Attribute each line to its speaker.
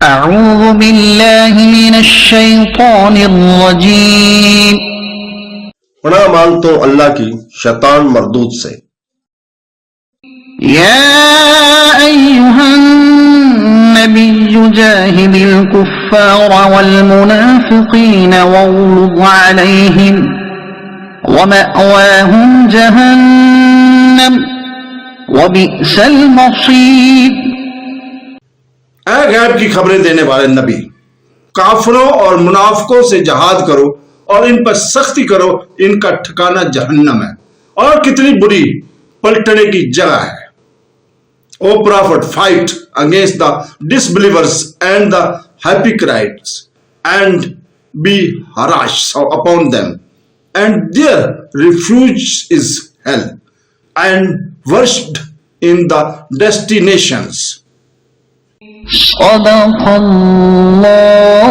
Speaker 1: أعوذ बिल्लाहि मिनश शैतानिर रजीम।
Speaker 2: पनाह मांगता हूं अल्लाह की शैतान मरदूद से।
Speaker 1: या अय्युहन नबिय्यु जाहिदिल कुफ्फार वल मुनाफिकीन वग़्लुज़ अलैहिम वमअवाहुम जहन्नम वबिअसल मसीर।
Speaker 2: ऐ गैब की खबरें देने वाले नबी, काफिरों और मुनाफिकों से जहाद करो और इन पर सख्ती करो, इनका ठिकाना जहन्नम है और कितनी बुरी पलटने की जगह है। O Prophet, fight against the disbelievers and the hypocrites and be harsh upon them, and their refuge is hell, and worst in the destinations.
Speaker 1: صدق الله